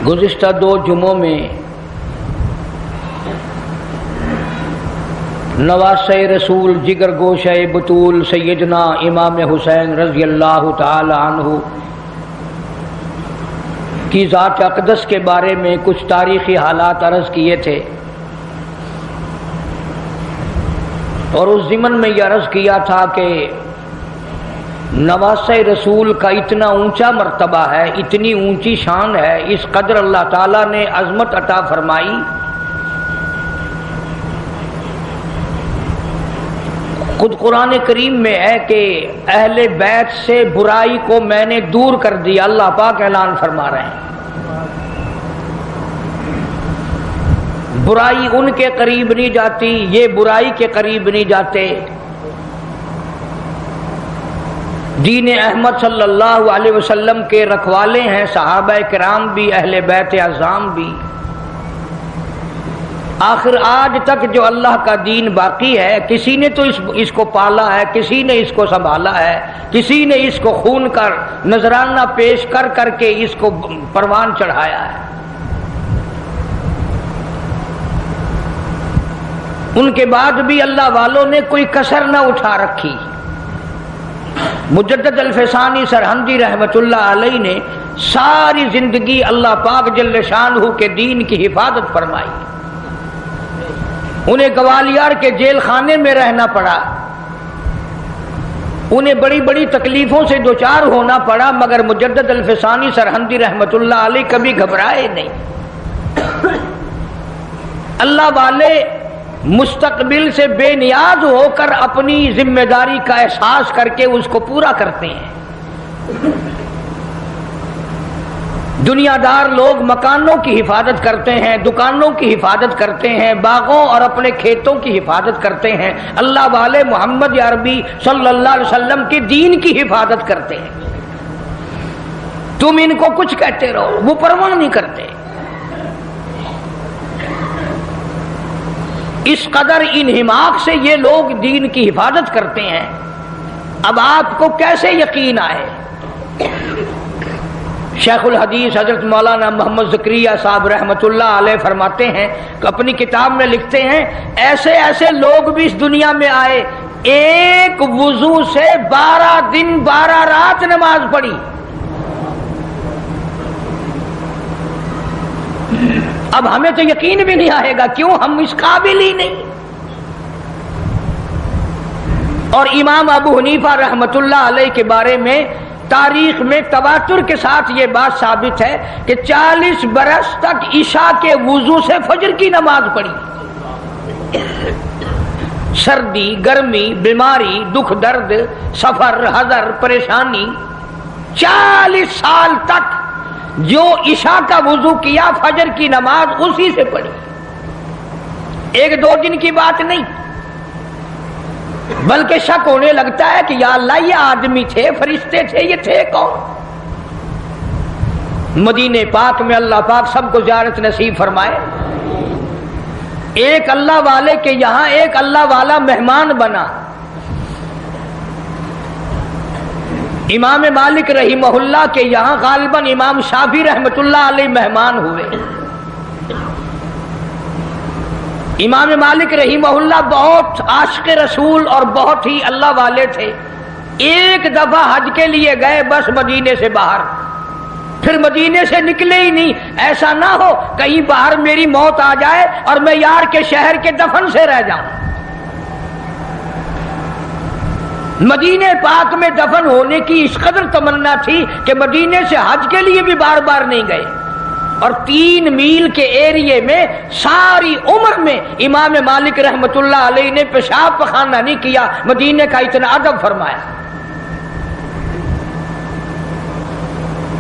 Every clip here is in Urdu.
گزشتہ 2 جمعوں میں نواسہ رسول جگر گوشہ بطول سیدنا امام حسین رضی اللہ تعالی عنہ کی ذات اقدس کے بارے میں کچھ تاریخی حالات عرض کیے تھے، اور اس ضمن میں یہ عرض کیا تھا کہ نواسہ رسول کا اتنا اونچا مرتبہ ہے، اتنی اونچی شان ہے، اس قدر اللہ تعالیٰ نے عظمت عطا فرمائی۔ خود قرآن کریم میں ہے کہ اہل بیت سے برائی کو میں نے دور کر دیا، اللہ پاک اعلان فرما رہے ہیں۔ برائی ان کے قریب نہیں جاتی، یہ برائی کے قریب نہیں جاتے۔ دین احمد صلی اللہ علیہ وسلم کے رکھوالے ہیں صحابہ کرام بھی، اہل بیت اعظام بھی۔ آخر آج تک جو اللہ کا دین باقی ہے، کسی نے تو اس کو پالا ہے، کسی نے اس کو سنبھالا ہے، کسی نے اس کو خون کر نذرانہ پیش کر کر کے اس کو پروان چڑھایا ہے۔ ان کے بعد بھی اللہ والوں نے کوئی کسر نہ اٹھا رکھی۔ مجدد الفسانی سرہندی رحمت اللہ علیہ نے ساری زندگی اللہ پاک جل شانہ کے دین کی حفاظت فرمائی۔ انہیں گوالیار کے جیل خانے میں رہنا پڑا، انہیں بڑی بڑی تکلیفوں سے دوچار ہونا پڑا، مگر مجدد الفسانی سرہندی رحمت اللہ علیہ کبھی گھبرائے نہیں۔ اللہ والے مستقبل سے بے نیاز ہو کر اپنی ذمہ داری کا احساس کر کے اس کو پورا کرتے ہیں۔ دنیا دار لوگ مکانوں کی حفاظت کرتے ہیں، دکانوں کی حفاظت کرتے ہیں، باغوں اور اپنے کھیتوں کی حفاظت کرتے ہیں۔ اللہ والے محمد عربی صلی اللہ علیہ وسلم کے دین کی حفاظت کرتے ہیں۔ تم ان کو کچھ کہتے رہو، وہ پرواہ نہیں کرتے۔ اس قدر انہماک سے یہ لوگ دین کی حفاظت کرتے ہیں۔ اب آپ کو کیسے یقین آئے؟ شیخ الحدیث حضرت مولانا محمد زکریا صاحب رحمت اللہ علیہ فرماتے ہیں کہ اپنی کتاب میں لکھتے ہیں، ایسے ایسے لوگ بھی اس دنیا میں آئے، ایک وضو سے 12 دن 12 رات نماز پڑھی۔ اب ہمیں تو یقین بھی نہیں آئے گا، کیوں؟ ہم اس قابل ہی نہیں۔ اور امام ابو حنیفہ رحمت اللہ علیہ کے بارے میں تاریخ میں تواتر کے ساتھ یہ بات ثابت ہے کہ 40 برس تک عشاء کے وضو سے فجر کی نماز پڑھی۔ سردی، گرمی، بیماری، دکھ درد، سفر، حضر، پریشانی، 40 سال تک جو عشاء کا وضو کیا، فجر کی نماز اسی سے پڑھی۔ 1-2 دن کی بات نہیں، بلکہ شک ہونے لگتا ہے کہ یا اللہ یہ آدمی تھے، فرشتے تھے، یہ تھے کون؟ مدینے پاک میں اللہ پاک سب کو زیارت نصیب فرمائے۔ ایک اللہ والے کے یہاں ایک اللہ والا مہمان بنا۔ امام مالک رحمہ اللہ کے یہاں غالباً امام شافعی رحمت اللہ علیہ مہمان ہوئے۔ امام مالک رحمہ اللہ بہت عاشق رسول اور بہت ہی اللہ والے تھے۔ ایک دفعہ حج کے لیے گئے بس مدینے سے باہر، پھر مدینے سے نکلے ہی نہیں۔ ایسا نہ ہو کہیں باہر میری موت آ جائے اور میں یار کے شہر کے دفن سے رہ جاؤں۔ مدینے پاک میں دفن ہونے کی اس قدر تمنا تھی کہ مدینے سے حج کے لیے بھی بار بار نہیں گئے۔ اور 3 میل کے ایریے میں ساری عمر میں امام مالک رحمت اللہ علیہ نے پیشاب پخانہ نہیں کیا، مدینے کا اتنا ادب فرمایا۔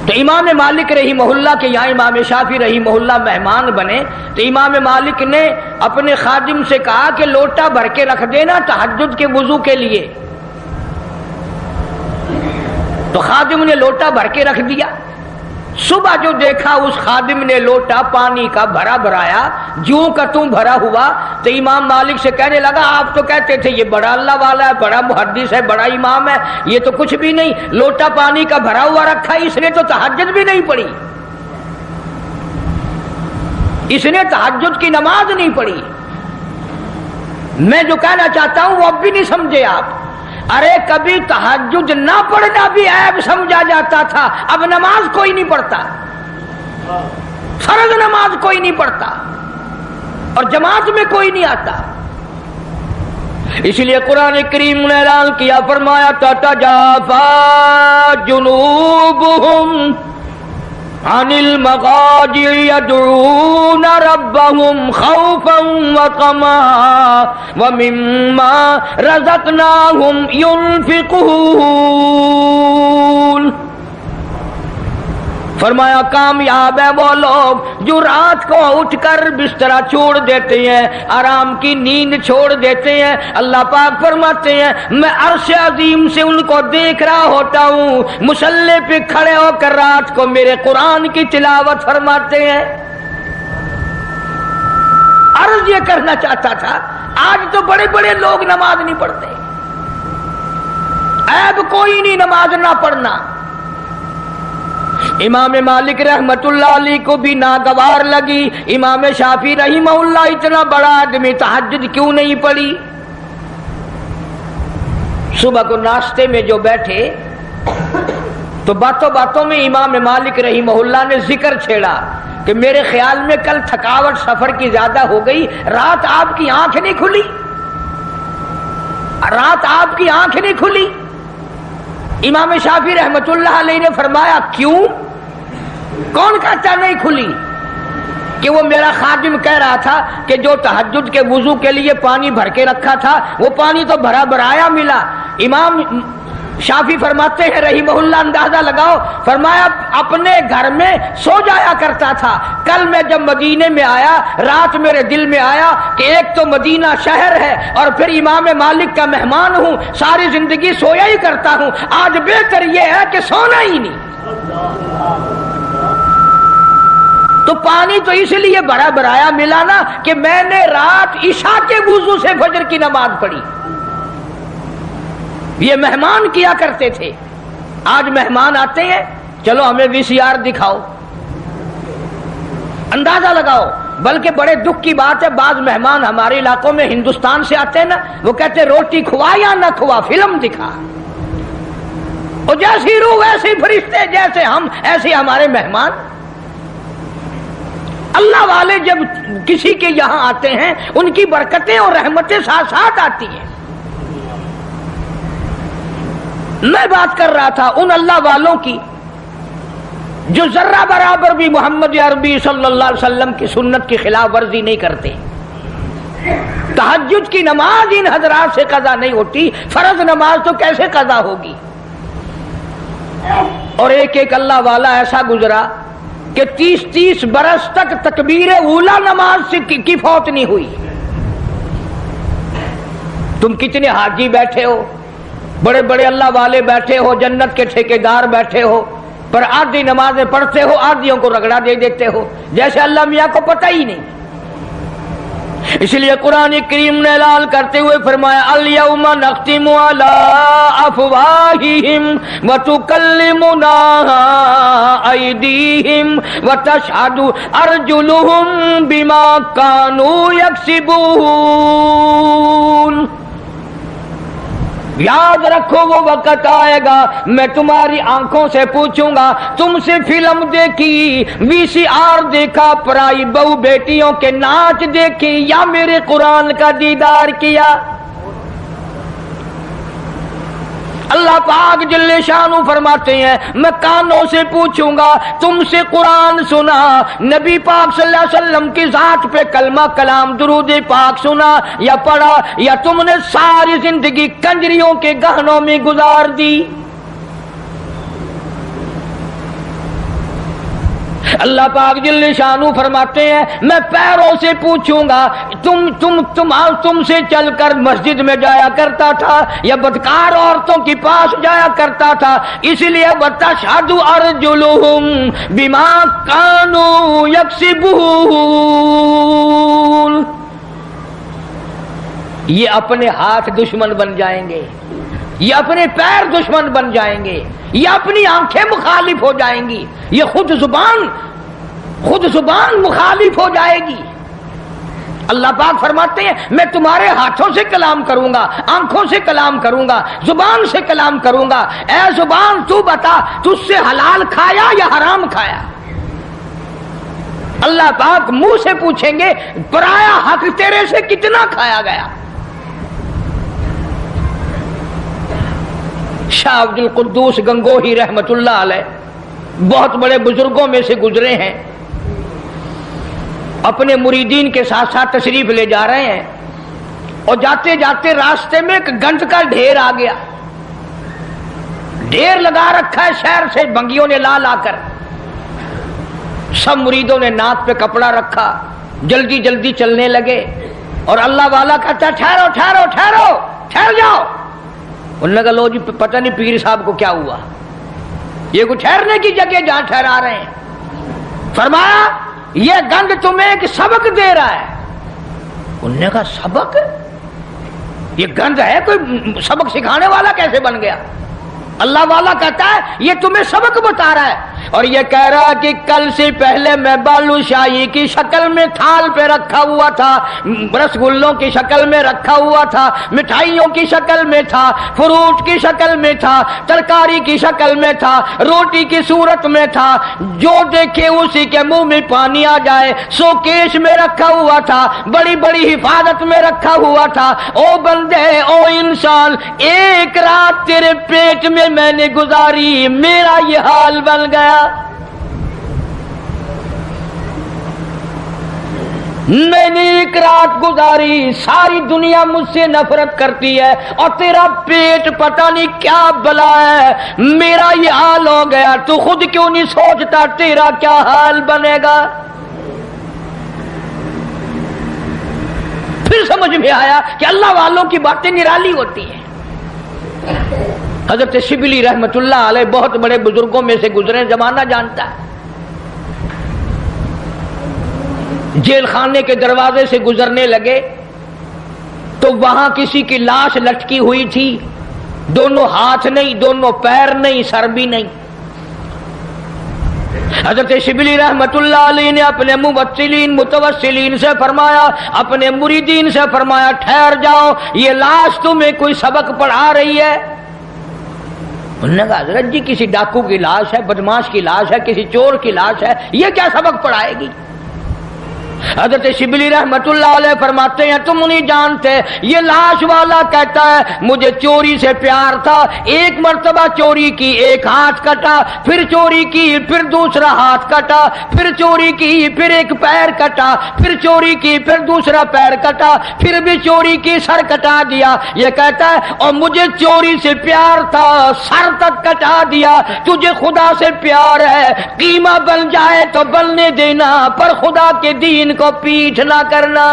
تو امام مالک رحمہ اللہ کے یہاں امام شافعی رحمہ اللہ مہمان بنے، تو امام مالک نے اپنے خادم سے کہا کہ لوٹا بھر کے رکھ دینا تہجد کے وضو کے لیے۔ تو خادم نے لوٹا بھر کے رکھ دیا۔ صبح جو دیکھا اس خادم نے لوٹا پانی کا بھرا بھرایا، جوں کا توں بھرا ہوا، تو امام مالک سے کہنے لگا آپ تو کہتے تھے یہ بڑا اللہ والا ہے، بڑا محدث ہے، بڑا امام ہے، یہ تو کچھ بھی نہیں، لوٹا پانی کا بھرا ہوا رکھا، اس نے تو تہجد بھی نہیں پڑھی۔ اس نے تہجد کی نماز نہیں پڑھی. میں جو کہنا چاہتا ہوں وہ اب بھی نہیں سمجھے آپ. ارے کبھی تہجد نہ پڑھنا بھی عیب سمجھا جاتا تھا، اب نماز کوئی نہیں پڑھتا، فرض نماز کوئی نہیں پڑھتا اور جماعت میں کوئی نہیں آتا. اس لیے قرآن کریم نے اعلان کیا، فرمایا تتجافا جنوبہم عن المضاجع يدعون ربهم خوفا وطمعا ومما رزقناهم ينفقون. فرمایا کامیاب ہے وہ لوگ جو رات کو اٹھ کر بسترا چھوڑ دیتے ہیں، آرام کی نیند چھوڑ دیتے ہیں. اللہ پاک فرماتے ہیں میں عرش عظیم سے ان کو دیکھ رہا ہوتا ہوں، مصلی پہ کھڑے ہو کر رات کو میرے قرآن کی تلاوت فرماتے ہیں. عرض یہ کرنا چاہتا تھا، آج تو بڑے بڑے لوگ نماز نہیں پڑھتے، عیب کوئی نہیں نماز نہ پڑھنا. امام مالک رحمت اللہ علیہ کو بھی ناگوار لگی. امام شافعی رحمہ اللہ اتنا بڑا آدمی تہجد کیوں نہیں پڑھی؟ صبح کو ناشتے میں جو بیٹھے تو باتوں باتوں میں امام مالک رحمہ اللہ نے ذکر چھیڑا کہ میرے خیال میں کل تھکاوٹ سفر کی زیادہ ہو گئی، رات آپ کی آنکھ نہیں کھلی، رات آپ کی آنکھ نہیں کھلی. امام شافعی رحمت اللہ علیہ نے فرمایا کیوں؟ کون کہتا نہیں کھلی؟ کہ وہ میرا خادم کہہ رہا تھا کہ جو تہجد کے وضو کے لیے پانی بھر کے رکھا تھا وہ پانی تو بھرا بھرایا ملا. امام شافعی فرماتے ہیں رحمہ اللہ اندازہ لگاؤ، فرمایا اپنے گھر میں سو جایا کرتا تھا. کل میں جب مدینے میں آیا رات میرے دل میں آیا کہ ایک تو مدینہ شہر ہے اور پھر امام مالک کا مہمان ہوں، ساری زندگی سویا ہی کرتا ہوں، آج بہتر یہ ہے کہ سونا ہی نہیں. تو پانی تو اس لیے بھرا بھرایا ملا نا کہ میں نے رات عشاء کے وضو سے فجر کی نماز پڑھی. یہ مہمان کیا کرتے تھے. آج مہمان آتے ہیں چلو ہمیں VCR دکھاؤ، اندازہ لگاؤ. بلکہ بڑے دکھ کی بات ہے، بعض مہمان ہمارے علاقوں میں ہندوستان سے آتے ہیں نا، وہ کہتے روٹی کھوا یا نہ کھوا، فلم دکھا. اور جیسی روح ویسے فرشتے، جیسے ہم ایسے ہمارے مہمان. اللہ والے جب کسی کے یہاں آتے ہیں ان کی برکتیں اور رحمتیں ساتھ ساتھ آتی ہیں. میں بات کر رہا تھا ان اللہ والوں کی جو ذرہ برابر بھی محمد عربی صلی اللہ علیہ وسلم کی سنت کی خلاف ورزی نہیں کرتے. تہجد کی نماز ان حضرات سے قضا نہیں ہوتی، فرض نماز تو کیسے قضا ہوگی؟ اور ایک ایک اللہ والا ایسا گزرا کہ 30 برس تک تکبیر اولا نماز سے کی فوت نہیں ہوئی. تم کتنے حاجی بیٹھے ہو، بڑے بڑے اللہ والے بیٹھے ہو، جنت کے ٹھیکیدار بیٹھے ہو، پر آدھی نمازیں پڑھتے ہو، آدھیوں کو رگڑا دے دیتے ہو جیسے اللہ میاں کو پتہ ہی نہیں. اس لیے قرآن کریم نے اعلان کرتے ہوئے فرمایا الیوم نختم علی افواہہم وتکلمنا ایدیہم وتشہد ارجلہم بما کانوا یکسبون. یاد رکھو وہ وقت آئے گا میں تمہاری آنکھوں سے پوچھوں گا تم سے فلم دیکھی، VCR دیکھا، پرائی بہو بیٹیوں کے ناچ دیکھی یا میرے قرآن کا دیدار کیا؟ اللہ پاک جل شانہ فرماتے ہیں میں کانوں سے پوچھوں گا تم سے قرآن سنا، نبی پاک صلی اللہ علیہ وسلم کی ذات پہ کلمہ کلام درود پاک سنا یا پڑھا، یا تم نے ساری زندگی کنجریوں کے گہنوں میں گزار دی. اللہ پاک جل شانہ فرماتے ہیں میں پیروں سے پوچھوں گا تم سے چل کر مسجد میں جایا کرتا تھا یا بدکار عورتوں کے پاس جایا کرتا تھا، اس لیے وتشہد ارجلہم بما کانوا یکسبون. یہ اپنے ہاتھ دشمن بن جائیں گے، یہ اپنے پیر دشمن بن جائیں گے، یہ اپنی آنکھیں مخالف ہو جائیں گی، یہ خود زبان خود زبان مخالف ہو جائے گی۔ اللہ پاک فرماتے ہیں میں تمہارے ہاتھوں سے کلام کروں گا، آنکھوں سے کلام کروں گا، زبان سے کلام کروں گا۔ اے زبان تو بتا تجھ سے حلال کھایا یا حرام کھایا؟ اللہ پاک منہ سے پوچھیں گے پرایا حق تیرے سے کتنا کھایا گیا؟ شاہ عبد القدوس گنگوہی رحمت اللہ علیہ بہت بڑے بزرگوں میں سے گزرے ہیں، اپنے مریدین کے ساتھ ساتھ تشریف لے جا رہے ہیں اور جاتے جاتے راستے میں ایک گنج کا ڈھیر آ گیا، ڈھیر لگا رکھا ہے شہر سے بنگیوں نے لا لا کر، سب مریدوں نے ناک پہ کپڑا رکھا، جلدی جلدی چلنے لگے اور اللہ والا کہتا ٹھہرو ٹھہرو ٹھہرو ٹھہر جاؤ۔ انہوں نے کہا لو جی پتہ نہیں پیر صاحب کو کیا ہوا، یہ کوئی ٹھہرنے کی جگہ جہاں ٹھہرا رہے ہیں۔ فرمایا یہ گنج تمہیں ایک سبق دے رہا ہے۔ انہوں نے کہا سبق؟ یہ گنج ہے کوئی سبق سکھانے والا کیسے بن گیا؟ اللہ والا کہتا ہے یہ تمہیں سبق بتا رہا ہے، اور یہ کہہ رہا کہ کل سے پہلے میں بالو شاہی کی شکل میں تھال پہ رکھا ہوا تھا، رسگلوں کی شکل میں رکھا ہوا تھا، مٹھائیوں کی شکل میں تھا، فروٹ کی شکل میں تھا، ترکاری کی شکل میں تھا، روٹی کی صورت میں تھا، جو دیکھے اسی کے منہ میں پانی آ جائے، سو کیش میں رکھا ہوا تھا، بڑی بڑی حفاظت میں رکھا ہوا تھا۔ او بندے او انسان، ایک رات تیرے پیٹ میں نے گزاری، میرا یہ حال بن گیا۔ میں نے ایک رات گزاری، ساری دنیا مجھ سے نفرت کرتی ہے اور تیرا پیٹ پتہ نہیں کیا بلا ہے، میرا یہ حال ہو گیا، تو خود کیوں نہیں سوچتا تیرا کیا حال بنے گا؟ پھر سمجھ میں آیا کہ اللہ والوں کی باتیں نرالی ہوتی ہیں۔ حضرت شبلی رحمت اللہ علیہ بہت بڑے بزرگوں میں سے گزرے، زمانہ جانتا ہے۔ جیل خانے کے دروازے سے گزرنے لگے تو وہاں کسی کی لاش لٹکی ہوئی تھی، دونوں ہاتھ نہیں، دونوں پیر نہیں، سر بھی نہیں۔ حضرت شبلی رحمت اللہ علیہ نے اپنے متوسلین سے فرمایا، اپنے مریدین سے فرمایا ٹھہر جاؤ، یہ لاش تمہیں کوئی سبق پڑھا رہی ہے؟ انہوں نے کہا حضرت جی کسی ڈاکو کی لاش ہے، بدماش کی لاش ہے، کسی چور کی لاش ہے، یہ کیا سبق پڑھائے گی؟ حضرت شبلی رحمت اللہ علیہ فرماتے ہیں تم نہیں جانتے، یہ لاش والا کہتا ہے مجھے چوری سے پیار تھا، ایک مرتبہ چوری کی، ایک ہاتھ کٹا، پھر چوری کی، پھر دوسرا ہاتھ کٹا، پھر چوری کی، پھر ایک پیر کٹا، پھر چوری کی، پھر دوسرا پیر کٹا، پھر بھی چوری کی، سر کٹا دیا۔ یہ کہتا ہے اور مجھے چوری سے پیار تھا، سر تک کٹا دیا۔ تجھے خدا سے پیار ہے، قیمہ بن جائے تو بننے دینا، پر خدا کے دین کو پیٹھ نہ کرنا۔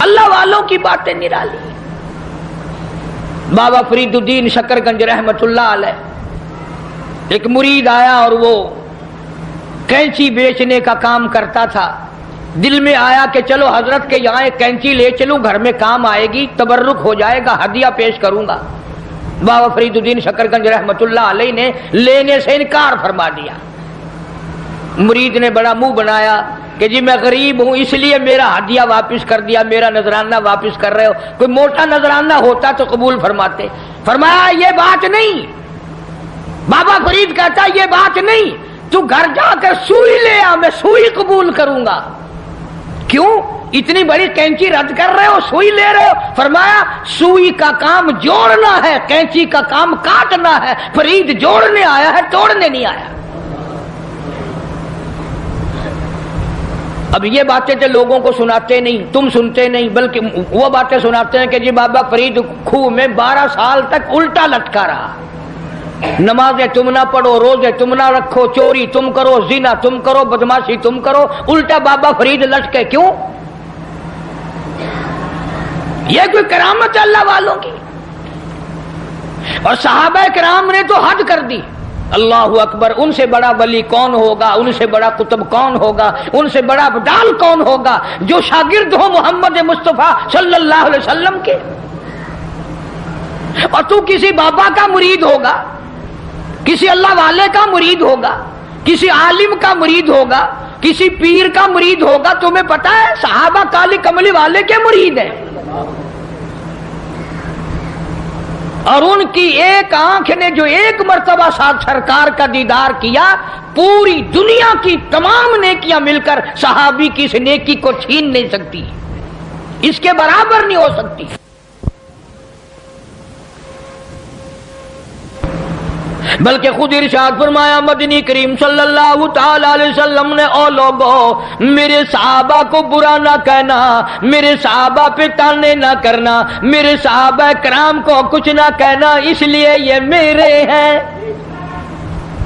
اللہ والوں کی باتیں نرالی۔ بابا فرید الدین شکرگنج رحمت اللہ علیہ، ایک مرید آیا اور وہ کینچی بیچنے کا کام کرتا تھا، دل میں آیا کہ چلو حضرت کے یہاں ایک کینچی لے چلوں، گھر میں کام آئے گی، تبرک ہو جائے گا، ہدیہ پیش کروں گا۔ بابا فرید الدین شکرگنج رحمت اللہ علیہ نے لینے سے انکار فرما دیا۔ مرید نے بڑا منہ بنایا کہ جی میں غریب ہوں اس لیے میرا ہدیہ واپس کر دیا، میرا نذرانہ واپس کر رہے ہو، کوئی موٹا نذرانہ ہوتا تو قبول فرماتے۔ فرمایا یہ بات نہیں، بابا فرید کہتا یہ بات نہیں، تو گھر جا کر سوئی لے آ، میں سوئی قبول کروں گا۔ کیوں اتنی بڑی کینچی رد کر رہے ہو، سوئی لے رہے ہو؟ فرمایا سوئی کا کام جوڑنا ہے، کینچی کا کام کاٹنا ہے، فرید جوڑنے آیا ہے، توڑنے نہیں آیا۔ اب یہ باتیں تو لوگوں کو سناتے نہیں، تم سنتے نہیں، بلکہ وہ باتیں سناتے ہیں کہ جی بابا فرید خوہ میں 12 سال تک الٹا لٹکا رہا، نمازیں تم نہ پڑھو، روزے تم نہ رکھو، چوری تم کرو، زنا تم کرو، بدماشی تم کرو، الٹا بابا فرید لٹکے۔ کیوں؟ یہ کوئی کرامت ہے اللہ والوں کی؟ اور صحابہ کرام نے تو حد کر دی، اللہ اکبر، ان سے بڑا ولی کون ہوگا، ان سے بڑا قطب کون ہوگا، ان سے بڑا بدال کون ہوگا جو شاگرد ہو محمد مصطفیٰ صلی اللہ علیہ وسلم کے۔ اور تو کسی بابا کا مرید ہوگا، کسی اللہ والے کا مرید ہوگا، کسی عالم کا مرید ہوگا، کسی پیر کا مرید ہوگا، تمہیں پتا ہے صحابہ کالی کملی والے کے مرید ہیں، اور ان کی ایک آنکھ نے جو ایک مرتبہ ساتھ سرکار کا دیدار کیا، پوری دنیا کی تمام نیکیاں مل کر صحابی کی اس نیکی کو چھین نہیں سکتی، اس کے برابر نہیں ہو سکتی۔ بلکہ خود ارشاد فرمایا مدنی کریم صلی اللہ تعالی علیہ وسلم نے، او لوگو میرے صحابہ کو برا نہ کہنا، میرے صحابہ پہ تانے نہ کرنا، میرے صحابہ کرام کو کچھ نہ کہنا، اس لیے یہ میرے ہیں۔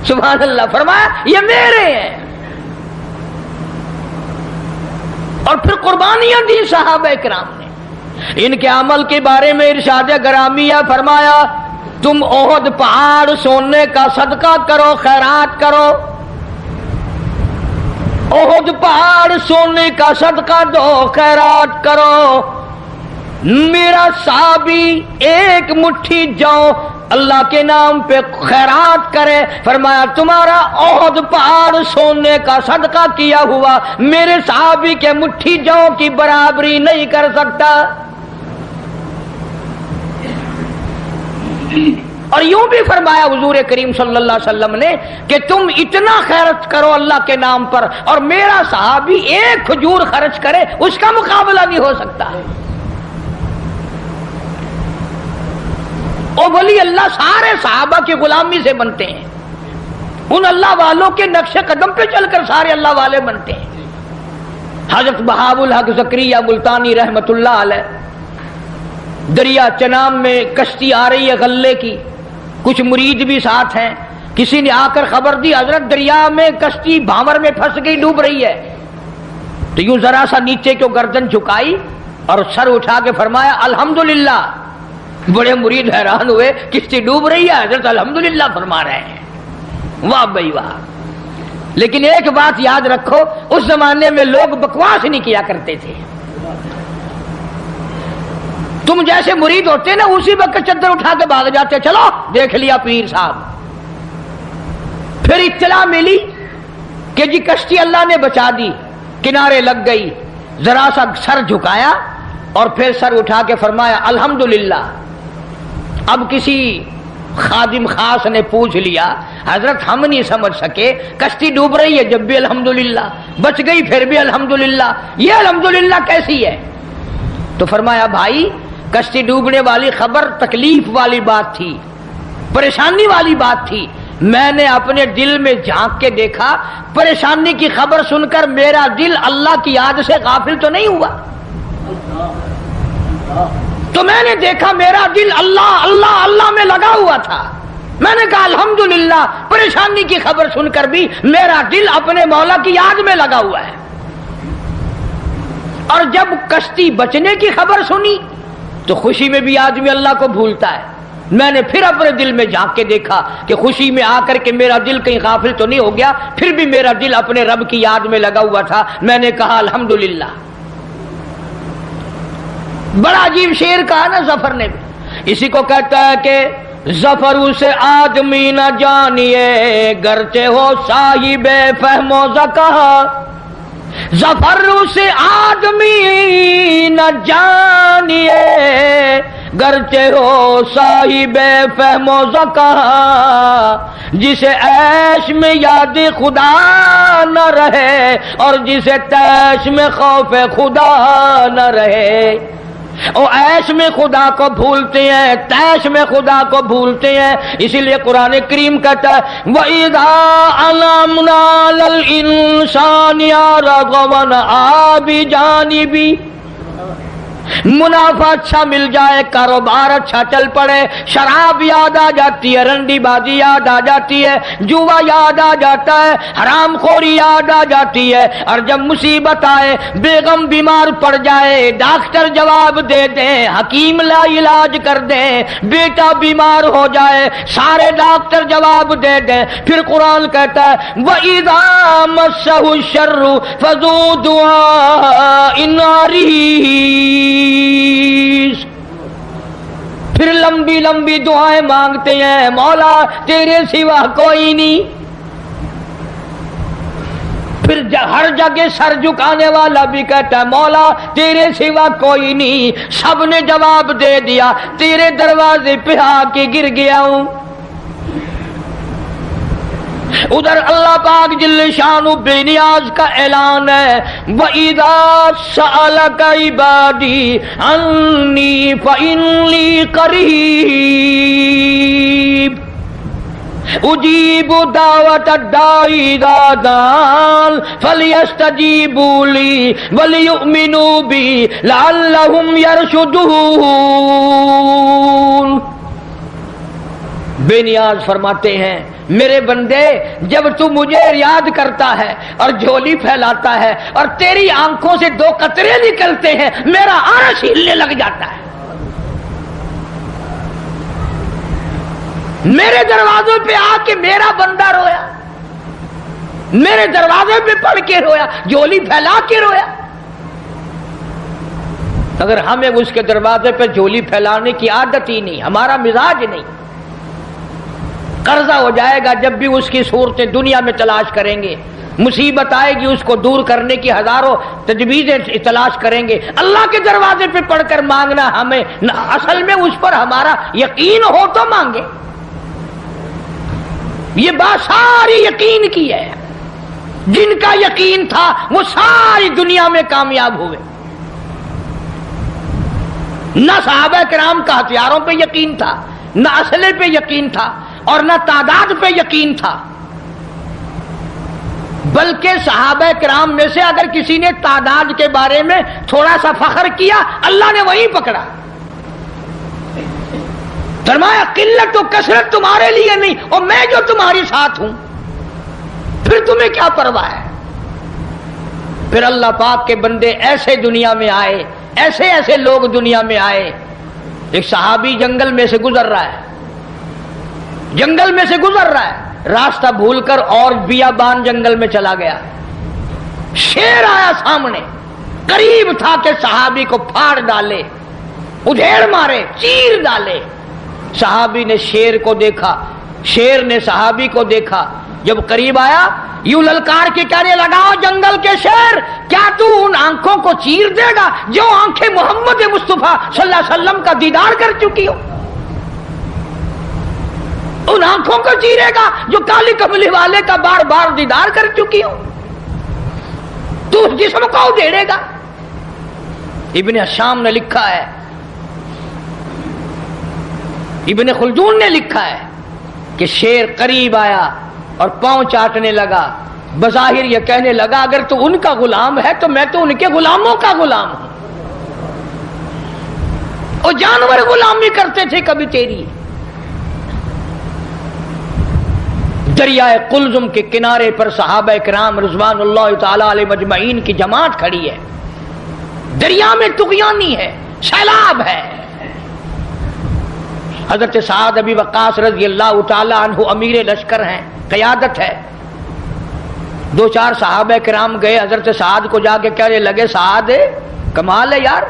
سبحان اللہ، فرمایا یہ میرے ہیں، اور پھر قربانیاں دی صحابہ کرام نے۔ ان کے عمل کے بارے میں ارشاد گرامیہ فرمایا تم احد پہاڑ سونے کا صدقہ کرو، خیرات کرو، احد پہاڑ سونے کا صدقہ دو، خیرات کرو۔ میرا صحابی ایک مٹھی جو اللہ کے نام پہ خیرات کرے، فرمایا تمہارا احد پہاڑ سونے کا صدقہ کیا ہوا میرے صحابی کے مٹھی جو کی برابری نہیں کر سکتا۔ اور یوں بھی فرمایا حضور کریم صلی اللہ علیہ وسلم نے کہ تم اتنا خیرت کرو اللہ کے نام پر، اور میرا صحابی ایک کھجور خرچ کرے اس کا مقابلہ نہیں ہو سکتا۔ اور ولی اللہ سارے صحابہ کی غلامی سے بنتے ہیں، ان اللہ والوں کے نقش قدم پہ چل کر سارے اللہ والے بنتے ہیں۔ حضرت بہاء الحق زکریا ملتانی رحمت اللہ علیہ، دریا چنام میں کشتی آ رہی ہے غلے کی، کچھ مرید بھی ساتھ ہیں، کسی نے آ کر خبر دی حضرت دریا میں کشتی بھاور میں پھنس گئی، ڈوب رہی ہے، تو یوں ذرا سا نیچے کو گردن جھکائی اور سر اٹھا کے فرمایا الحمدللہ۔ بڑے مرید حیران ہوئے، کشتی ڈوب رہی ہے، حضرت الحمدللہ فرما رہے ہیں۔ واہ بھائی واہ۔ لیکن ایک بات یاد رکھو، اس زمانے میں لوگ بکواس نہیں کیا کرتے تھے۔ تم جیسے مرید ہوتے نا اسی وقت چادر اٹھا کے بھاگ جاتے، چلو دیکھ لیا پیر صاحب۔ پھر اطلاع ملی کہ جی کشتی اللہ نے بچا دی، کنارے لگ گئی، ذرا سا سر جھکایا اور پھر سر اٹھا کے فرمایا الحمدللہ۔ اب کسی خادم خاص نے پوچھ لیا حضرت ہم نہیں سمجھ سکے، کشتی ڈوب رہی ہے جب بھی الحمدللہ، بچ گئی پھر بھی الحمدللہ، یہ الحمدللہ کیسی ہے؟ تو فرمایا بھائی کشتی ڈوبنے والی خبر تکلیف والی بات تھی، پریشانی والی بات تھی، میں نے اپنے دل میں جھانک کے دیکھا، پریشانی کی خبر سن کر میرا دل اللہ کی یاد سے غافل تو نہیں ہوا، تو میں نے دیکھا میرا دل اللہ اللہ اللہ میں لگا ہوا تھا۔ میں نے کہا الحمدللہ، پریشانی کی خبر سن کر بھی میرا دل اپنے مولا کی یاد میں لگا ہوا ہے۔ اور جب کشتی بچنے کی خبر سنی تو خوشی میں بھی آدمی اللہ کو بھولتا ہے۔ میں نے پھر اپنے دل میں جھانک کے دیکھا کہ خوشی میں آ کر کے میرا دل کہیں غافل تو نہیں ہو گیا، پھر بھی میرا دل اپنے رب کی یاد میں لگا ہوا تھا۔ میں نے کہا الحمدللہ۔ بڑا عجیب شعر کہا نا ظفر نے بھی، اسی کو کہتا ہے کہ ظفر اسے آدمی نہ جانیے گرچہ ہو صاحب فہم و ذکا، ظفر اسے آدمی نہ جانیے گرچہ ہو صاحب فہم و ذکا، جسے عیش میں یاد خدا نہ رہے اور جسے تیش میں خوف خدا نہ رہے۔ او عیش میں خدا کو بھولتے ہیں، تیش میں خدا کو بھولتے ہیں، اسی لیے قرآن کریم کہتا ہے وَإِذَا أَنْعَمْنَا عَلَى الْإِنسَانِ أَعْرَضَ وَنَأَىٰ بِجَانِبِهِ۔ منافع اچھا مل جائے، کاروبار اچھا چل پڑے، شراب یاد آ جاتی ہے، رنڈی بازی یاد آ جاتی ہے، جوا یاد آ جاتا ہے، حرام خوری یاد آ جاتی ہے، اور جب مصیبت آئے، بیگم بیمار پڑ جائے، ڈاکٹر جواب دے دیں، حکیم لا علاج کر دیں، بیٹا بیمار ہو جائے، سارے ڈاکٹر جواب دے دیں، پھر قرآن کہتا ہے وَإِذَا مَسَّهُ الشَّرُّ فَذُو دُعَاءٍ عَرِيضٍ۔ پھر لمبی لمبی دعائیں مانگتے ہیں، مولا تیرے سوا کوئی نہیں۔ پھر ہر جگہ سر جھکانے والا بھی کہتا ہے مولا تیرے سوا کوئی نہیں۔ سب نے جواب دے دیا، تیرے دروازے پہ آ کے گر گیا ہوں۔ ادھر اللہ پاک جل شانہ بے نیاز کا اعلان ہے، وَإِذَا سَأَلَكَ عِبَادِي عَنِّي فَإِنِّي قَرِيبٌ اجیب دعوت الداعی اذا دعان فلیستجیبوا لی ولیؤمنوا بی لعلہم یرشدون۔ بے نیاز فرماتے ہیں میرے بندے جب تو مجھے یاد کرتا ہے اور جھولی پھیلاتا ہے اور تیری آنکھوں سے دو قطرے نکلتے ہیں، میرا عرش ہلنے لگ جاتا ہے۔ میرے دروازوں پہ آ کے میرا بندہ رویا، میرے دروازے پہ پڑھ کے رویا، جھولی پھیلا کے رویا۔ اگر ہمیں اس کے دروازے پہ جھولی پھیلانے کی عادت ہی نہیں، ہمارا مزاج نہیں، قرضہ ہو جائے گا جب بھی اس کی صورتیں دنیا میں تلاش کریں گے، مصیبت آئے گی اس کو دور کرنے کی ہزاروں تجویزیں تلاش کریں گے، اللہ کے دروازے پہ پڑھ کر مانگنا ہمیں اصل میں اس پر ہمارا یقین ہو تو مانگے۔ یہ بات ساری یقین کی ہے، جن کا یقین تھا وہ ساری دنیا میں کامیاب ہوئے۔ نہ صحابہ کرام کا ہتھیاروں پہ یقین تھا، نہ اسلحے پہ یقین تھا، اور نہ تعداد پہ یقین تھا، بلکہ صحابہ کرام میں سے اگر کسی نے تعداد کے بارے میں تھوڑا سا فخر کیا اللہ نے وہیں پکڑا، فرمایا قلت و کثرت تمہارے لیے نہیں، اور میں جو تمہارے ساتھ ہوں، پھر تمہیں کیا پرواہ ہے۔ پھر اللہ پاک کے بندے ایسے دنیا میں آئے، ایسے ایسے لوگ دنیا میں آئے۔ ایک صحابی جنگل میں سے گزر رہا ہے، جنگل میں سے گزر رہا ہے، راستہ بھول کر اور بیابان جنگل میں چلا گیا، شیر آیا سامنے، قریب تھا کہ صحابی کو پھاڑ ڈالے، ادھیڑ مارے، چیر ڈالے۔ صحابی نے شیر کو دیکھا، شیر نے صحابی کو دیکھا، جب قریب آیا یوں للکار کے کہنے لگا جنگل کے شیر کیا تو ان آنکھوں کو چیر دے گا جو آنکھیں محمد مصطفیٰ صلی اللہ علیہ وسلم کا دیدار کر چکی ہو؟ ان آنکھوں کو چیرے گا جو کالی کملی والے کا بار بار دیدار کر چکی ہو؟ تو اس جسم کو ادھیڑے گا؟ ابن حشام نے لکھا ہے، ابن خلدون نے لکھا ہے کہ شیر قریب آیا اور پاؤں چاٹنے لگا، بظاہر یہ کہنے لگا اگر تو ان کا غلام ہے تو میں تو ان کے غلاموں کا غلام ہوں، اور جانور غلامی کرتے تھے کبھی تیری۔ دریائے قلزم کے کنارے پر صحابہ کرام رضوان اللہ تعالی علیہ مجمعین کی جماعت کھڑی ہے، دریا میں طغیانی ہے، سیلاب ہے۔ حضرت سعد ابی وقاص رضی اللہ تعالی عنہ امیر لشکر ہیں، قیادت ہے۔ دو چار صحابہ کرام گئے حضرت سعد کو جا کے کہنے لگے سعد کمال ہے یار،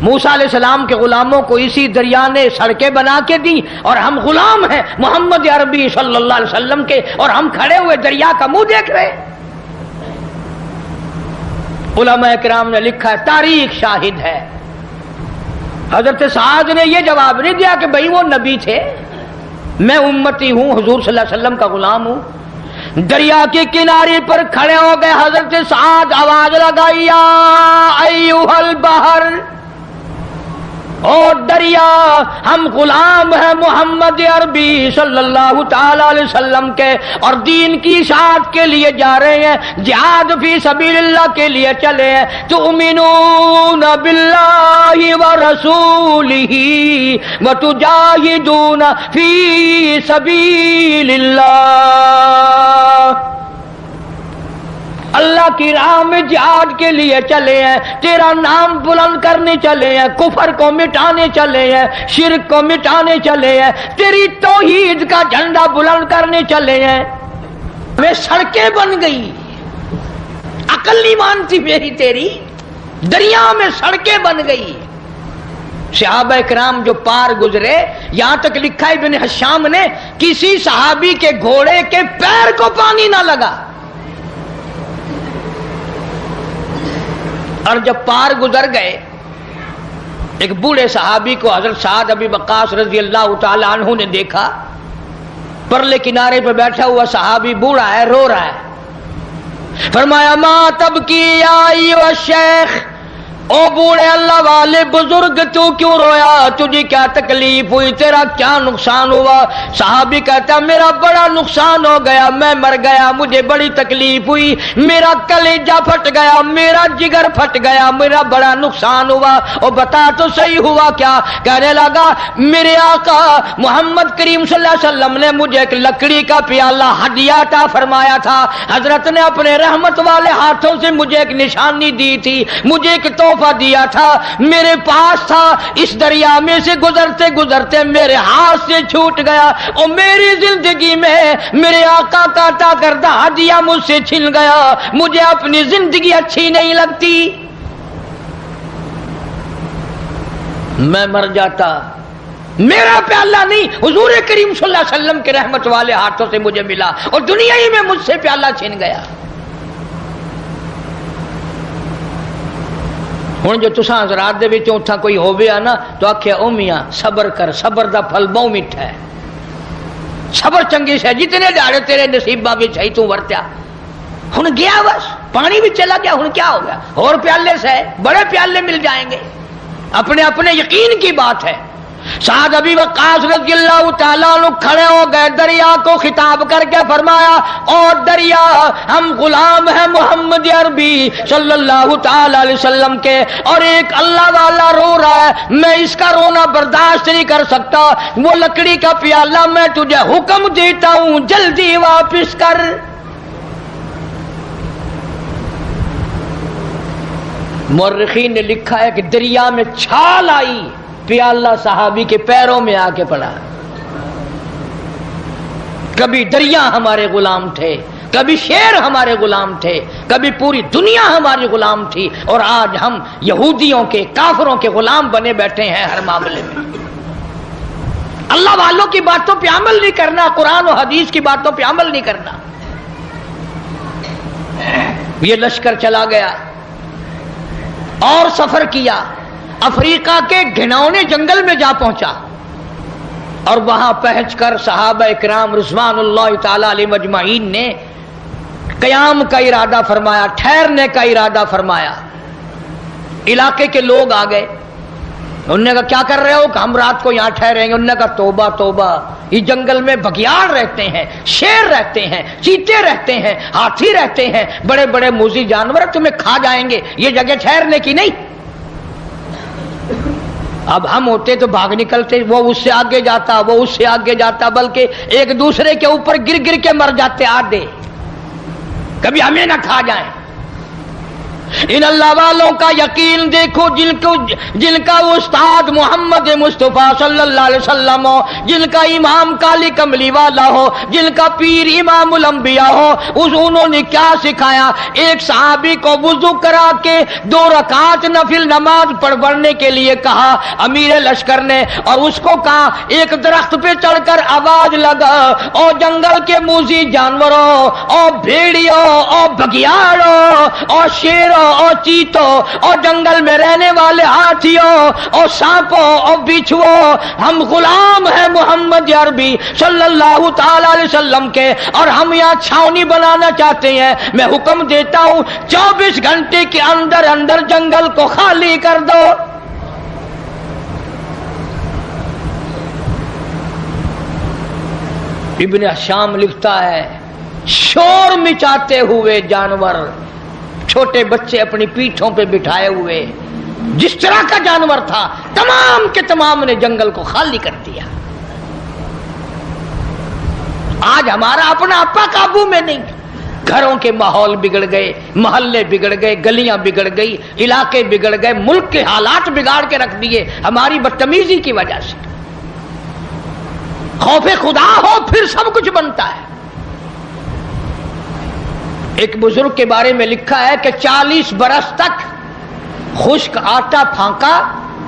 موسیٰ علیہ السلام کے غلاموں کو اسی دریا نے سڑکیں بنا کے دی اور ہم غلام ہیں محمد عربی صلی اللہ علیہ وسلم کے، اور ہم کھڑے ہوئے دریا کا منہ دیکھ رہے۔ علماء کرام نے لکھا ہے، تاریخ شاہد ہے، حضرت سعد نے یہ جواب نہیں دیا کہ بھئی وہ نبی تھے، میں امتی ہوں، حضور صلی اللہ علیہ وسلم کا غلام ہوں۔ دریا کے کنارے پر کھڑے ہو گئے حضرت سعد، آواز لگائی یا ایھا البحر، اور دریا ہم غلام ہیں محمد عربی صلی اللہ تعالی علیہ وسلم کے، اور دین کی اشاعت کے لیے جا رہے ہیں، جہاد فی سبیل اللہ کے لیے چلے ہیں، تؤمنون باللہ ورسولہ وتجاہدون فی سبیل اللہ، اللہ کی راہ میں جہاد کے لیے چلے ہیں، تیرا نام بلند کرنے چلے ہیں، کفر کو مٹانے چلے ہیں، شرک کو مٹانے چلے ہیں، تیری توحید کا جھنڈا بلند کرنے چلے ہیں۔ میں سڑکیں بن گئی، عقل نہیں مانتی میری تیری، دریا میں سڑکیں بن گئی، صحابہ کرام جو پار گزرے، یہاں تک لکھا ہے ابن حشام نے کسی صحابی کے گھوڑے کے پیر کو پانی نہ لگا، اور جب پار گزر گئے ایک بوڑھے صحابی کو حضرت سعد ابی وقاص رضی اللہ تعالی عنہ نے دیکھا، پرلے کنارے پہ بیٹھا ہوا صحابی بوڑھا ہے، رو رہا ہے، فرمایا ما تبکی یا ایھا الشیخ، او بوڑھے اللہ والے بزرگ تو کیوں رویا، تجھے کیا تکلیف ہوئی، تیرا کیا نقصان ہوا؟ صحابی کہتا ہے میرا بڑا نقصان ہو گیا، میں مر گیا، مجھے بڑی تکلیف ہوئی، میرا کلیجہ پھٹ گیا، میرا جگر پھٹ گیا، میرا بڑا نقصان ہوا۔ اور بتا تو صحیح ہوا کیا؟ کہنے لگا میرے آقا محمد کریم صلی اللہ علیہ وسلم نے مجھے ایک لکڑی کا پیالہ ہدیہ عطا فرمایا تھا، حضرت نے اپنے رحمت والے ہاتھوں سے مجھے ایک نشانی دی تھی، مجھے ایک تحفہ دیا تھا، میرے پاس تھا، اس دریا میں سے گزرتے گزرتے میرے ہاتھ سے چھوٹ گیا، اور میری زندگی میں میرے آقا کا عطا کردہ ہدیہ مجھ سے چھن گیا، مجھے اپنی زندگی اچھی نہیں لگتی، میں مر جاتا، میرا پیالہ نہیں حضور کریم صلی اللہ علیہ وسلم کے رحمت والے ہاتھوں سے مجھے ملا، اور دنیا ہی میں مجھ سے پیالہ چھن گیا۔ ہوں جو تساں حضرات دے وچوں اتھا کوئی ہووے نا تو آکھے او میاں صبر کر، صبر دا پھل بہت میٹھا ہے، صبر چنگی سے جتنے دیہڑے تیرے نصیباں وچ ہے تو ورتیا، ہن گیا بس پانی بھی چلا گیا، ہن کیا ہو گیا، اور پیالے سے بڑے پیالے مل جائیں گے، اپنے اپنے یقین کی بات ہے۔ سعد ابی وقاص رضی اللہ تعالیٰ عنہ کھڑے ہو گئے، دریا کو خطاب کر کے فرمایا اور دریا ہم غلام ہیں محمد عربی صلی اللہ تعالیٰ علیہ وسلم کے، اور ایک اللہ والا رو رہا ہے، میں اس کا رونا برداشت نہیں کر سکتا، وہ لکڑی کا پیالہ میں تجھے حکم دیتا ہوں جلدی واپس کر۔ مورخین نے لکھا ہے کہ دریا میں چھال آئی، پیالہ صحابی کے پیروں میں آ کے پڑا۔ کبھی دریا ہمارے غلام تھے، کبھی شیر ہمارے غلام تھے، کبھی پوری دنیا ہماری غلام تھی، اور آج ہم یہودیوں کے کافروں کے غلام بنے بیٹھے ہیں ہر معاملے میں۔ اللہ والوں کی باتوں پہ عمل نہیں کرنا، قرآن و حدیث کی باتوں پہ عمل نہیں کرنا۔ یہ لشکر چلا گیا اور سفر کیا، افریقہ کے گھنونے جنگل میں جا پہنچا، اور وہاں پہنچ کر صحابہ اکرام رضوان اللہ تعالی علیہ مجمعین نے قیام کا ارادہ فرمایا، ٹھہرنے کا ارادہ فرمایا۔ علاقے کے لوگ آ گئے، انہوں نے کہا کیا کر رہے ہو؟ کہ ہم رات کو یہاں ٹھہریں گے۔ انہوں نے کہا توبہ توبہ، یہ جنگل میں بگیاڑ رہتے ہیں، شیر رہتے ہیں، چیتے رہتے ہیں، ہاتھی رہتے ہیں، بڑے بڑے موذی جانور تمہیں کھا جائیں گے، یہ جگہ ٹھہرنے کی نہیں۔ اب ہم ہوتے تو بھاگ نکلتے، وہ اس سے آگے جاتا، وہ اس سے آگے جاتا، بلکہ ایک دوسرے کے اوپر گر گر کے مر جاتے آدھے، کبھی ہمیں نہ کھا جائیں۔ ان اللہ والوں کا یقین دیکھو، جن کا استاد محمد مصطفیٰ صلی اللہ علیہ وسلم ہو، جن کا امام کالی کملی والا ہو، جن کا پیر امام الانبیاء ہو، انہوں نے کیا سکھایا؟ ایک صحابی کو وضو کرا کے 2 رکعت نفل نماز پڑھنے کے لیے کہا امیر لشکر نے، اور اس کو کہا ایک درخت پہ چڑھ کر آواز لگا، اور جنگل کے موذی جانوروں، اور بھیڑیوں، اور بگیاڑوں، اور شیروں، اور چیتوں، اور جنگل میں رہنے والے ہاتھیوں، اور سانپوں، اور بچھووں، ہم غلام ہیں محمد عربی صلی اللہ تعالی علیہ وسلم کے، اور ہم یہاں چھاونی بنانا چاہتے ہیں۔ میں حکم دیتا ہوں 24 گھنٹے کے اندر اندر جنگل کو خالی کر دو۔ ابن حشام لکھتا ہے شور مچاتے ہوئے جانور، چھوٹے بچے اپنی پیٹھوں پہ بٹھائے ہوئے، جس طرح کا جانور تھا تمام کے تمام نے جنگل کو خالی کر دیا۔ آج ہمارا اپنا اپا قابو میں نہیں، گھروں کے ماحول بگڑ گئے، محلے بگڑ گئے، گلیاں بگڑ گئی، علاقے بگڑ گئے، ملک کے حالات بگاڑ کے رکھ دیے ہماری بدتمیزی کی وجہ سے۔ خوف خدا ہو پھر سب کچھ بنتا ہے۔ ایک بزرگ کے بارے میں لکھا ہے کہ 40 برس تک خشک آٹا پھانکا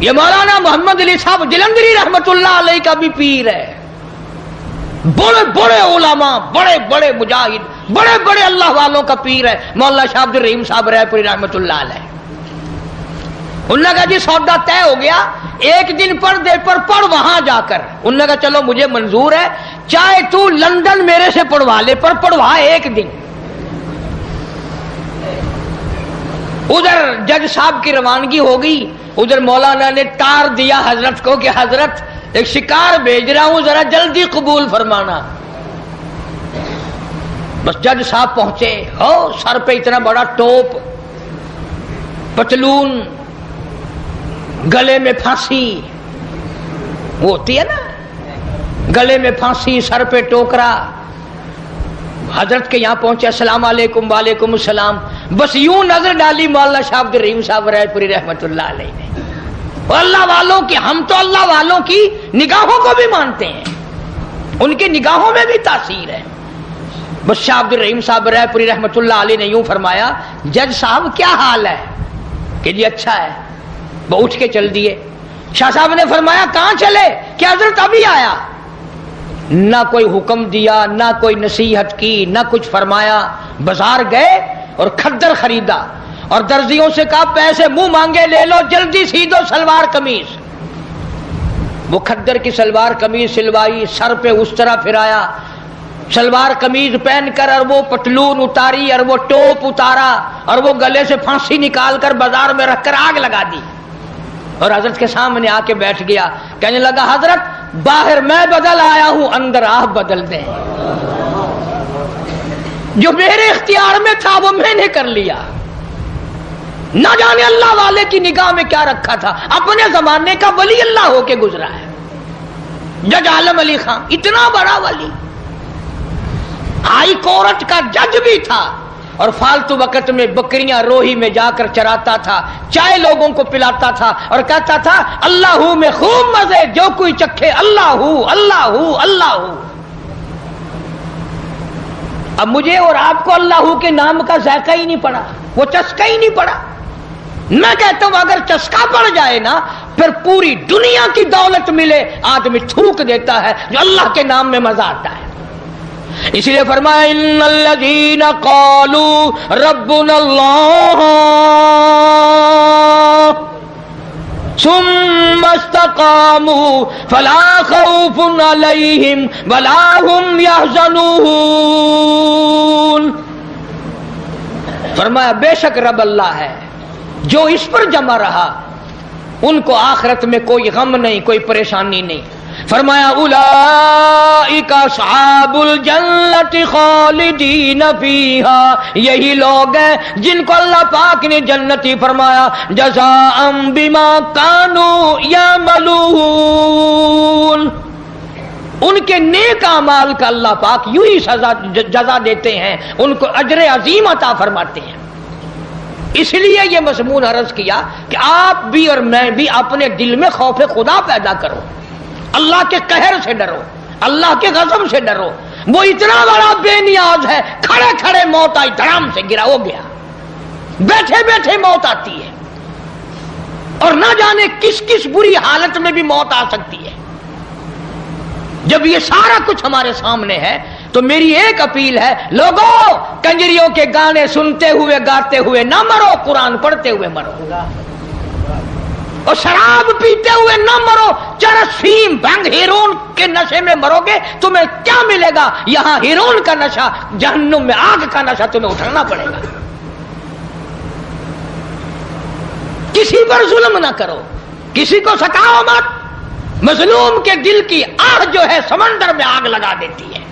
یہ مولانا محمد علی صاحب جلندری رحمت اللہ علیہ کا بھی پیر ہے. بڑے بڑے علماء، بڑے بڑے مجاہد، بڑے بڑے اللہ والوں کا پیر ہے مولانا شاہ عبد الرحیم صاحب رائے پوری رحمت اللہ علیہ. انہوں نے کہا جی سودا طے ہو گیا، ایک دن پردے پر پڑھ وہاں جا کر. انہوں نے کہا چلو مجھے منظور ہے، چاہے تو لندن میرے سے پڑھوا لے پر پڑھوا ایک دن. ادھر جج صاحب کی روانگی ہو گئی، ادھر مولانا نے تار دیا حضرت کو کہ حضرت ایک شکار بھیج رہا ہوں، ذرا جلدی قبول فرمانا. بس جج صاحب پہنچے، ہو سر پہ اتنا بڑا ٹوپ، پتلون، گلے میں پھانسی، وہ ہوتی ہے نا گلے میں پھانسی، سر پہ ٹوکرا. حضرت کے یہاں پہنچے، السلام علیکم. وعلیکم السلام. بس یوں نظر ڈالی مولانا شاہ عبد الرحیم صاحب رائے پوری رحمت اللہ علیہ نے. اللہ والوں کی، ہم تو اللہ والوں کی نگاہوں کو بھی مانتے ہیں، ان کی نگاہوں میں بھی تاثیر ہے. بس شاہ عبد الرحیم صاحب رائے پوری رحمت اللہ علیہ نے یوں فرمایا، جج صاحب کیا حال ہے؟ کہ جی اچھا ہے. وہ اٹھ کے چل دیے. شاہ صاحب نے فرمایا کہاں چلے؟ کہ حضرت ابھی آیا. نہ کوئی حکم دیا، نہ کوئی نصیحت کی، نہ کچھ فرمایا. بازار گئے اور کھدر خریدا اور درزیوں سے کہا پیسے منہ مانگے لے لو، جلدی سی دو سلوار قمیض. وہ کھدر کی سلوار قمیض سلوائی، سر پہ اس طرح پھرایا، سلوار قمیض پہن کر، اور وہ پتلون اتاری، اور وہ ٹوپ اتارا، اور وہ گلے سے پھانسی نکال کر بازار میں رکھ کر آگ لگا دی اور حضرت کے سامنے آ کے بیٹھ گیا. کہنے لگا حضرت باہر میں بدل آیا ہوں، اندر آپ بدل دیں. جو میرے اختیار میں تھا وہ میں نے کر لیا. نہ جانے اللہ والے کی نگاہ میں کیا رکھا تھا. اپنے زمانے کا ولی اللہ ہو کے گزرا ہے. جج عالم علی خان اتنا بڑا ولی، ہائی کورٹ کا جج بھی تھا، اور فالتو وقت میں بکریاں روہی میں جا کر چراتا تھا، چائے لوگوں کو پلاتا تھا، اور کہتا تھا اللہ ہو میں خوب مزے، جو کوئی چکھے اللہ ہو اللہ ہو اللہ ہو. اب مجھے اور آپ کو اللہ ہو کے نام کا ذائقہ ہی نہیں پڑا، وہ چسکا ہی نہیں پڑا. میں کہتا ہوں اگر چسکا پڑ جائے نا، پھر پوری دنیا کی دولت ملے آدمی تھوک دیتا ہے. جو اللہ کے نام میں مزہ آتا ہے. اس لیے فرمایا ان الذین قالوا ربنا اللہ ثم استقاموا فلا خوف علیہم ولا هم يحزنون. فرمایا بے شک رب اللہ ہے، جو اس پر جمع رہا ان کو آخرت میں کوئی غم نہیں، کوئی پریشانی نہیں. فرمایا اولئک اصحاب الجنت خالدین فیہا، یہی لوگ ہیں جن کو اللہ پاک نے جنتی فرمایا، جزاء بما کانوا یعملون. ان کے نیک اعمال کا اللہ پاک یوں ہی جزا دیتے ہیں، ان کو اجر عظیم عطا فرماتے ہیں. اس لیے یہ مضمون عرض کیا کہ آپ بھی اور میں بھی اپنے دل میں خوف خدا پیدا کرو، اللہ کے قہر سے ڈرو، اللہ کے غضب سے ڈرو. وہ اتنا بڑا بے نیاز ہے، کھڑے کھڑے موت آئی، دھڑام سے گرا ہو گیا، بیٹھے بیٹھے موت آتی ہے، اور نہ جانے کس کس بری حالت میں بھی موت آ سکتی ہے. جب یہ سارا کچھ ہمارے سامنے ہے تو میری ایک اپیل ہے، لوگوں کنجریوں کے گانے سنتے ہوئے گاتے ہوئے نہ مرو، قرآن پڑھتے ہوئے مرو، اور شراب پیتے ہوئے نہ مرو. چرس، فیم، بھنگ، ہیرون کے نشے میں مرو گے تمہیں کیا ملے گا؟ یہاں ہیرون کا نشہ، جہنم میں آگ کا نشہ تمہیں اٹھانا پڑے گا. کسی پر ظلم نہ کرو، کسی کو ستاؤ مت. مظلوم کے دل کی آہ جو ہے سمندر میں آگ لگا دیتی ہے.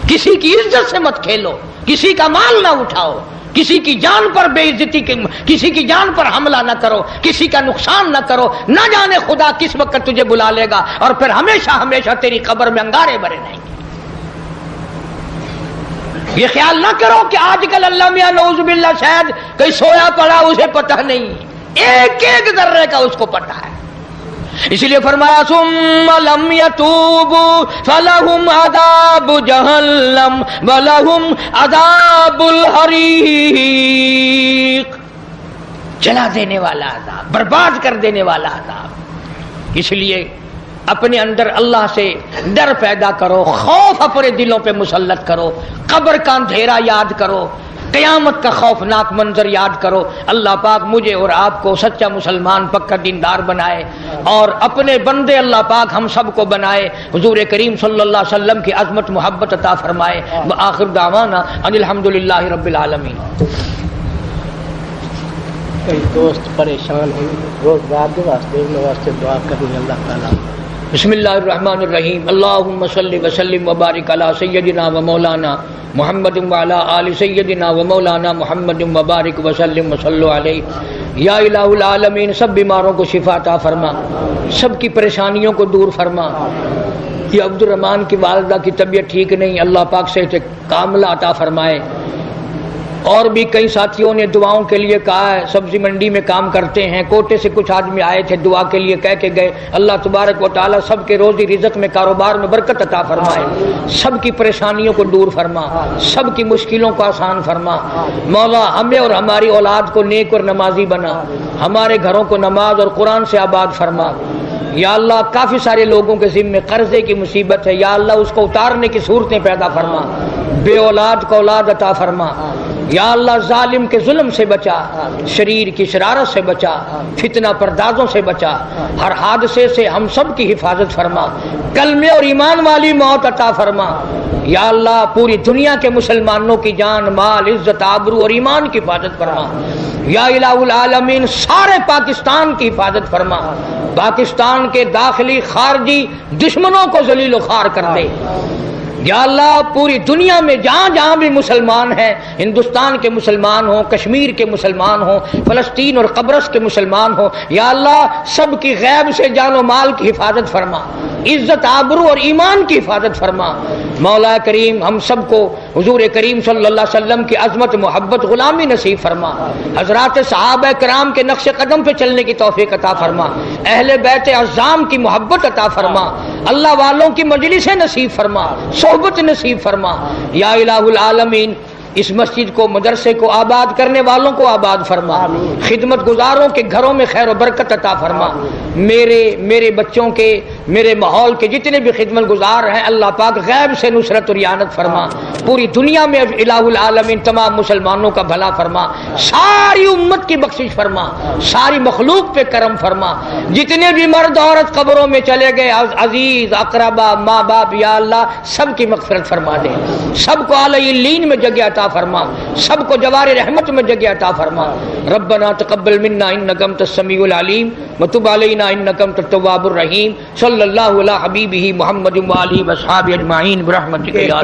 کسی کی عزت سے مت کھیلو، کسی کا مال نہ اٹھاؤ، کسی کی جان پر بے عزتی، کسی کی جان پر حملہ نہ کرو، کسی کا نقصان نہ کرو. نہ جانے خدا کس وقت تجھے بلا لے گا اور پھر ہمیشہ ہمیشہ تیری قبر میں انگارے بھرے رہیں گے. یہ خیال نہ کرو کہ آج کل اللہ میاں نعوذ باللہ شاید کہیں سویا پڑا اسے پتہ نہیں، ایک ایک ذرے کا اس کو پتہ ہے. اس لیے فرمایا ثم لم يتوبوا فلهم عذاب جہنم ولهم عذاب الحریق. جلا دینے والا عذاب، برباد کر دینے والا عذاب۔ اس لیے اپنے اندر اللہ سے ڈر پیدا کرو، خوف اپنے دلوں پہ مسلط کرو، قبر کا اندھیرا یاد کرو، قیامت کا خوفناک منظر یاد کرو۔ اللہ پاک مجھے اور آپ کو سچا مسلمان، پکا دیندار بنائے، اور اپنے بندے اللہ پاک ہم سب کو بنائے، حضور کریم صلی اللہ علیہ وسلم کی عظمت محبت عطا فرمائے۔ وآخر دعوانا ان الحمدللہ رب العالمین۔ کئی دوست پریشان ہیں، روزگار کے واسطے دعا کرنی اللہ تعالیٰ۔ بسم اللہ الرحمن الرحیم۔ اللہم صلی وسلم وبارک علی سیدنا و مولانا محمد وعلی آل سیدنا و مولانا محمد وبارک وسلم وصلو علیہ۔ یا الہ العالمین، سب بیماروں کو شفا عطا فرما، سب کی پریشانیوں کو دور فرما۔ یہ عبد الرحمن کی والدہ کی طبیعت ٹھیک نہیں، اللہ پاک صحت کاملہ عطا فرمائے۔ اور بھی کئی ساتھیوں نے دعاؤں کے لیے کہا ہے، سبزی منڈی میں کام کرتے ہیں، کوٹے سے کچھ آدمی آئے تھے، دعا کے لیے کہہ کے گئے۔ اللہ تبارک و تعالیٰ سب کے روزی رزق میں، کاروبار میں برکت عطا فرمائے، سب کی پریشانیوں کو دور فرما، سب کی مشکلوں کو آسان فرما۔ مولا ہمیں اور ہماری اولاد کو نیک اور نمازی بنا، ہمارے گھروں کو نماز اور قرآن سے آباد فرما۔ یا اللہ کافی سارے لوگوں کے ذمے قرضے کی مصیبت ہے، یا اللہ اس کو اتارنے کی صورتیں پیدا فرما، بے اولاد کو اولاد عطا فرما۔ یا اللہ ظالم کے ظلم سے بچا، شریر کی شرارت سے بچا، فتنہ پردازوں سے بچا، ہر حادثے سے ہم سب کی حفاظت فرما، کلمے اور ایمان والی موت عطا فرما۔ یا اللہ پوری دنیا کے مسلمانوں کی جان، مال، عزت، آبرو اور ایمان کی حفاظت فرما۔ یا الہ العالمین سارے پاکستان کی حفاظت فرما، پاکستان کے داخلی خارجی دشمنوں کو ذلیل و خوار کر دے۔ یا اللہ پوری دنیا میں جہاں جہاں بھی مسلمان ہیں، ہندوستان کے مسلمان ہوں، کشمیر کے مسلمان ہوں، فلسطین اور قبرص کے مسلمان ہوں، یا اللہ سب کی غیب سے جان و مال کی حفاظت فرما، عزت، آبرو اور ایمان کی حفاظت فرما۔ مولا کریم ہم سب کو حضور کریم صلی اللہ علیہ وسلم کی عظمت، محبت، غلامی نصیب فرما، حضرات صحابہ کرام کے نقش قدم پہ چلنے کی توفیق عطا فرما، اہل بیت اعظام کی محبت عطا فرما، اللہ والوں کی مجلسیں نصیب فرما، صحبت نصیب فرما۔ یا الہ العالمین اس مسجد کو، مدرسے کو آباد کرنے والوں کو آباد فرما، خدمت گزاروں کے گھروں میں خیر و برکت عطا فرما۔ میرے بچوں کے، میرے ماحول کے جتنے بھی خدمت گزار ہیں، اللہ پاک غیب سے نصرت اور اعانت فرما، پوری دنیا میں الہ العالمین تمام مسلمانوں کا بھلا فرما، ساری امت کی بخشش فرما، ساری مخلوق پہ کرم فرما۔ جتنے بھی مرد عورت قبروں میں چلے گئے، عزیز اقربا، ماں باپ، یا اللہ سب کی مغفرت فرما دے، سب کو اعلی علین میں جگہ عطا فرما، سب کو جوار رحمت میں جگہ عطا فرما۔ ربنا تقبل منا انک انت السمیع العلیم وتب علینا انک انت التواب الرحیم۔ صلی اللہ علی حبیبہ محمد و آلہ و اصحابہ اجمعین برحمتک یا